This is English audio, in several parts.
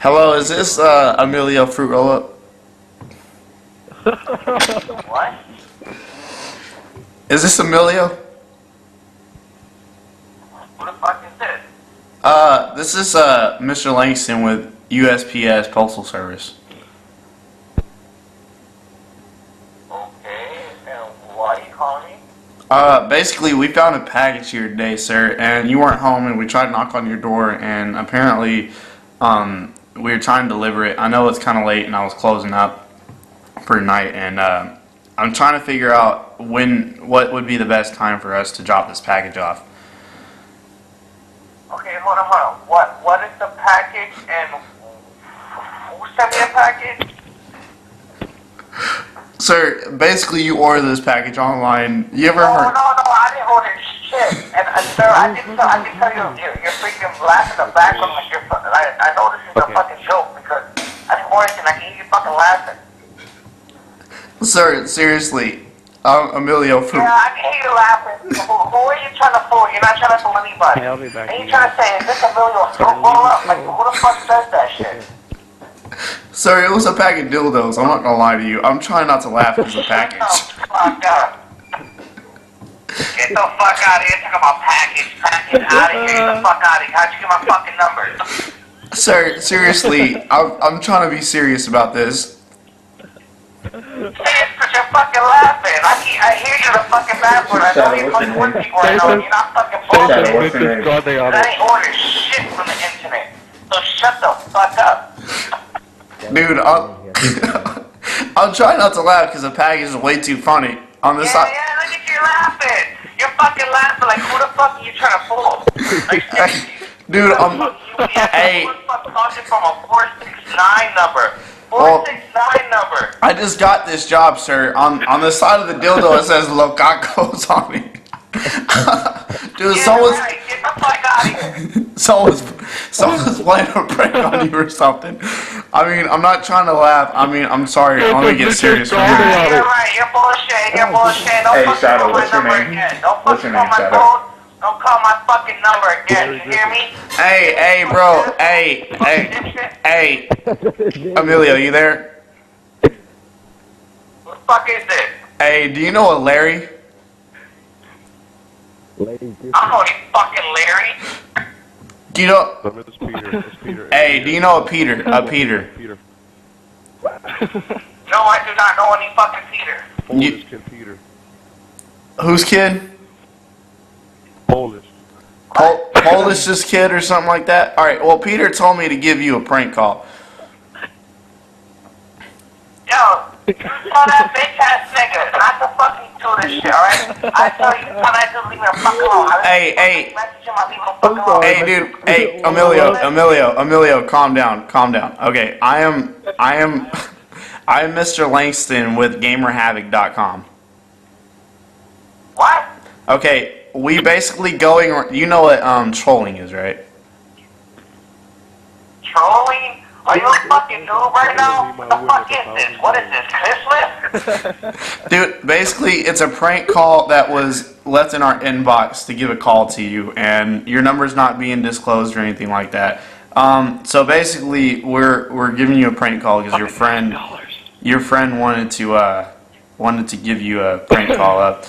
Hello, is this Emilio Fruit Roll-Up? What? Is this Emilio? Who the fuck is this? This is Mr. Langston with USPS Postal Service. Okay, and why are you calling me? Basically, we found a package here today, sir, and you weren't home, and we tried to knock on your door, and apparently, we were trying to deliver it. I know it's kind of late, and I was closing up for tonight, and I'm trying to figure out what would be the best time for us to drop this package off. Okay, hold on. What is the package, and who sent me a package? Sir, basically, you ordered this package online. You ever No, heard? I didn't order shit. And sir, I can tell you're freaking laughing in the background like you're. I know this is a fucking joke because I didn't order anything. I can hear you fucking laughing. Sir, seriously, Emilio Fruit. Yeah, I can hear you laughing. Who are you trying to fool? You're not trying to fool anybody. Hey, I'll be back. And you trying to say, is this Emilio Fruit Roll-Up? Like, who the fuck says that shit? Sir, it was a pack of dildos. I'm not gonna lie to you. I'm trying not to laugh at the package. Get the fuck out. Get the fuck out of here. Talking about package out of here. Get the fuck out of here. How'd you get my fucking number? Sir, seriously, I'm trying to be serious about this. Serious, because you're fucking laughing. I hear you the fucking bad word. I know you're fucking with people right now. You're not fucking bullshit. I ain't ordered shit from the internet. So shut the fuck up. Dude, I'm trying not to laugh because the package is way too funny. On this side. Yeah, look at you laughing. You're fucking laughing like who the fuck are you trying to fool? Like, Dude, hey. Who the fuck talking from a 469 number? 469 number. I just got this job, sir. On the side of the dildo it says Locacos on it. Dude, Yeah, someone's right. Get the fuck out of here. someone's playing a prank on you or something. I mean, I'm not trying to laugh. I mean, I'm sorry. Let me get serious for a minute. Yeah, right. You're bullshit. You're bullshit. Don't Hey, fucking Shadow, call my what's your number name? again. Don't What's fucking your call name, my Shadow? phone. Don't call my fucking number again. You hear me? Hey, bro. Hey. Emilio, you there? Who the fuck is this? Hey, do you know a Larry? I don't know any fucking Larry. Do you know? It's Peter. Hey, do you know a Peter? Peter. No, I do not know any fucking Peter. Polish kid Peter. Whose kid? Polish. Polish's kid or something like that? Alright, well, Peter told me to give you a prank call. Yo, you tell that bitch ass nigga not to fucking do this shit, alright? I tell you, tell that dude leave me the fuck alone. Hey. Message him, I leave him the fuck alone. Hey, dude. Hey, Emilio, calm down. Okay, I am Mr. Langston with GamerHavoc.com. What? Okay, we basically you know what trolling is, right? Trolling? Are you a fucking noob right now? What the fuck is this? What is this, Christmas? Dude, basically it's a prank call that was left in our inbox to give a call to you, and your number's not being disclosed or anything like that. So basically we're giving you a prank call because your friend wanted to give you a prank call up.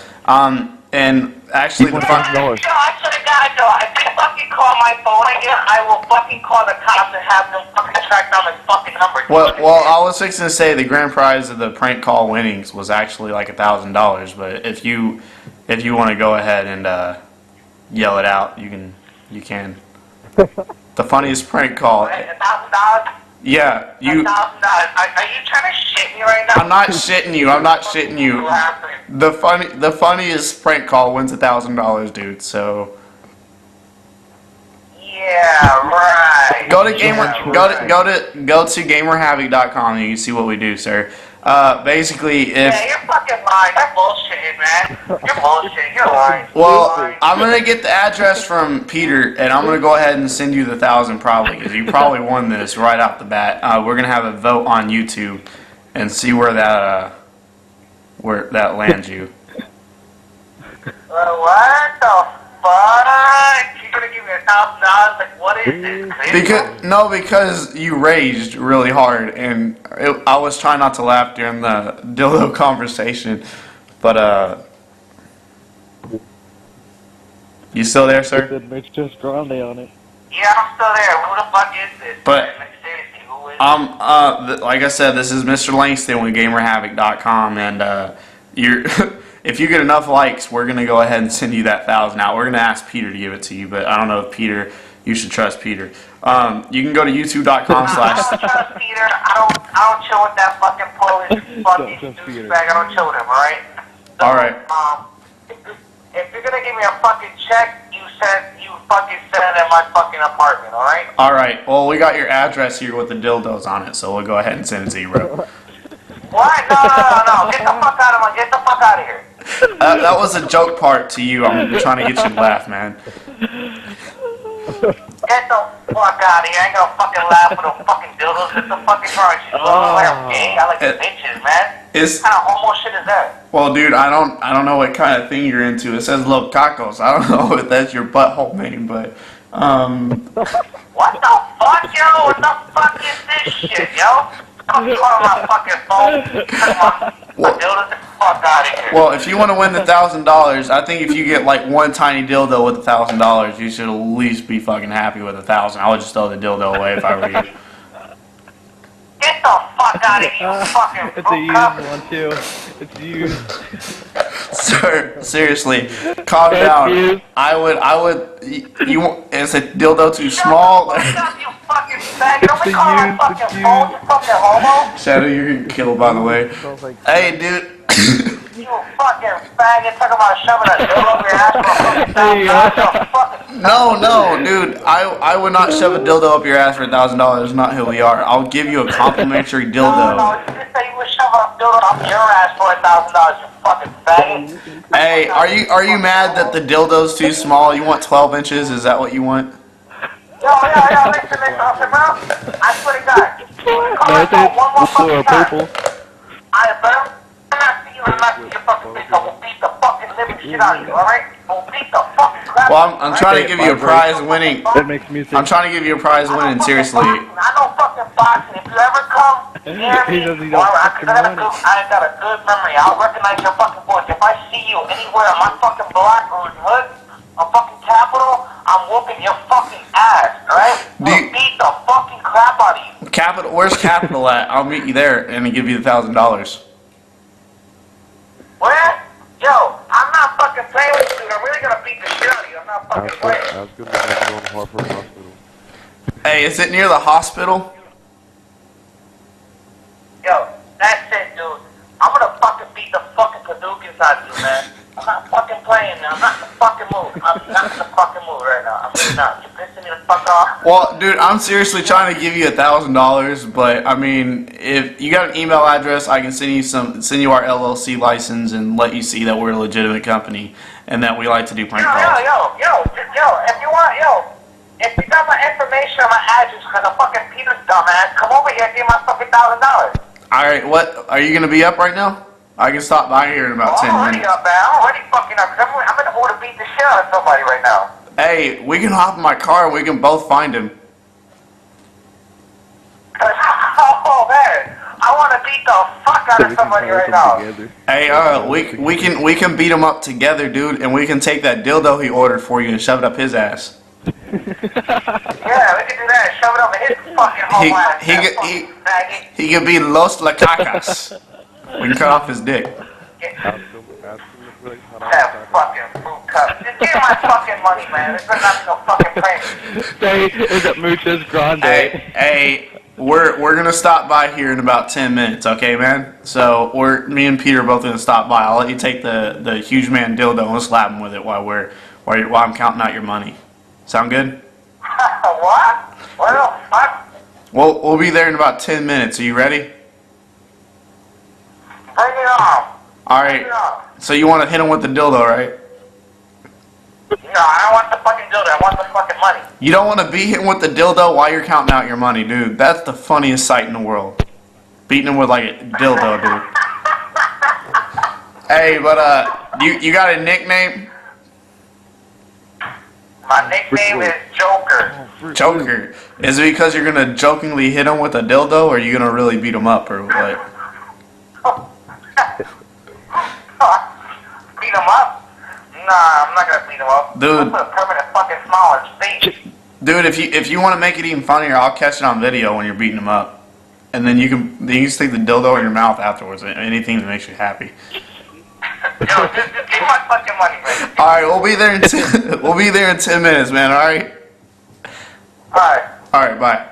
And actually the fun. Yo, I swear to God, yo, if you fucking call my phone again, I will fucking call the cops and have them fucking track down this fucking number. Well, I was fixing to say the grand prize of the prank call winnings was actually like $1,000, but if you want to go ahead and yell it out, you can. The funniest prank call. $1,000? Yeah, $1,000. Are you trying to shit me right now? I'm not shitting you. The funniest prank call wins $1,000, dude. So. Yeah, right. Go to GamerHavoc.com and you can see what we do, sir. Basically, if Yeah, you're fucking lying. You're bullshitting, man. You're bullshitting. You're lying. well, I'm gonna get the address from Peter, and I'm gonna go ahead and send you the 1,000 probably, because you probably won this right off the bat. We're gonna have a vote on YouTube and see where that lands you. What the fuck? You're gonna give me $1,000. Like, what is this? Because you raged really hard, and I was trying not to laugh during the dildo conversation, but you still there, sir? Said Mitch just Grande on it. Yeah, I'm still there. Who the fuck is this? But man? Like, seriously, who is like I said, this is Mr. Langston with GamerHavoc.com, and you're. If you get enough likes, we're gonna go ahead and send you that 1,000 out. We're gonna ask Peter to give it to you, but I don't know if Peter. You should trust Peter. You can go to YouTube.com/. I don't trust Peter. I don't chill with that fucking Polish fucking douchebag. I don't chill with him. All right. So, All right. If you're gonna give me a fucking check, you fucking send it in my fucking apartment. All right. All right. Well, we got your address here with the dildos on it, so we'll go ahead and send it to you, bro. What? No. Get the fuck out of here. That was a joke part to you. I'm trying to get you to laugh, man. Get the fuck out of here. I ain't gonna fucking laugh with no fucking dildos. Get the fucking car. She's like I'm gay. I like bitches, man. What kind of homo shit is that? Well, dude, I don't know what kind of thing you're into. It says Los Caca'S. I don't know if that's your butthole name, but What the fuck, yo? What the fuck is this shit, yo? Come on my fucking phone. Come on. Dildos, get the fuck out of here. Well, if you want to win the $1,000, I think if you get like one tiny dildo with $1,000, you should at least be fucking happy with $1,000. I would just throw the dildo away if I were you. Get the fuck out of here, you fucking It's a used one too. It's used. Sir, seriously, calm down. I would. Is a dildo too small? Shut the fuck up, you fucking faggot. Don't be calling my fucking phone, you fucking homo. Shadow, you're getting killed, by the way. Hey, dude. You fucking faggot talking about shoving a dildo up your ass for a fucking No, dude. I would not shove a dildo up your ass for $1,000. Not who we are. I'll give you a complimentary dildo. No, you just say you would shove a dildo up your ass for $1,000, you fucking faggot. Hey, are you mad that the dildo's too small? You want 12 inches? Is that what you want? Yo, listen, bro. I swear to God. You call my phone one more fucking time. I'm not see your fucking face. I will beat the fucking living shit out of you, alright? I will beat the fucking crap. Well, I'm trying to give you a prize winning. That makes me think. I'm trying to give you a prize winning. Seriously. I know fucking boxing. If you ever come near me, I got a good memory. I'll recognize your fucking voice. If I see you anywhere on my fucking block or hood, on fucking Capitol, I'm whooping your fucking ass, alright? We'll beat the fucking crap out of you. Capital? Where's Capital at? I'll meet you there and give you the $1,000. Where? Yo, I'm not fucking playing with you, dude. I'm really gonna beat the shit out of you. I'm not fucking playing. I was gonna go to Hartford Hospital. Hey, is it near the hospital? Yo, that's it, dude. I'm gonna fucking beat the fucking Caduceus out of you, man. I'm not fucking playing, man. I'm not in the fucking mood. I'm not in the fucking mood right now. I'm really not. You're pissing me the fuck off. Well, dude, I'm seriously trying to give you $1,000, but I mean, if you got an email address, I can send you our LLC license and let you see that we're a legitimate company and that we like to do prank calls. Yo, if you want, if you got my information or my address, because I'm fucking Peter's dumbass, come over here and give my fucking $1,000. Alright, what? Are you going to be up right now? I can stop by here in about 10 I'm already minutes. up, man. I'm already fucking up. I'm in the mood to beat the shit out of somebody right now. Hey, we can hop in my car and we can both find him. Oh, man. I want to beat the fuck out of somebody right now. Hey, we can beat him up together, dude, and we can take that dildo he ordered for you and shove it up his ass. Yeah, we can do that. Shove it up in his fucking whole ass. He could be Los Caca'S. We can cut off his dick. That fucking fruit cup. Just give me my fucking money, man. This better not be no fucking prank. Say, is it Muchas Grande? Hey, we're gonna stop by here in about 10 minutes, okay, man? So me and Peter are both gonna stop by. I'll let you take the huge man dildo and we'll slap him with it while I'm counting out your money. Sound good? What? What the fuck? We'll be there in about 10 minutes. Are you ready? Bring it on. Alright. So you want to hit him with the dildo, right? No, I don't want the fucking dildo. I want the fucking money. You don't want to beat him with the dildo while you're counting out your money, dude. That's the funniest sight in the world. Beating him with like a dildo, dude. Hey, but you got a nickname? My nickname is Joker. Joker. Is it because you're gonna jokingly hit him with a dildo, or are you gonna really beat him up, or what? Beat him up? Nah, I'm not gonna beat him up. Dude. I'm gonna put a permanent fucking smile on his face. Dude, if you want to make it even funnier, I'll catch it on video when you're beating him up, and then you can stick the dildo in your mouth afterwards. Anything that makes you happy. Yo, just give me my fucking money, man. All right, we'll be there in 10 minutes, man. All right. Alright. All right, bye.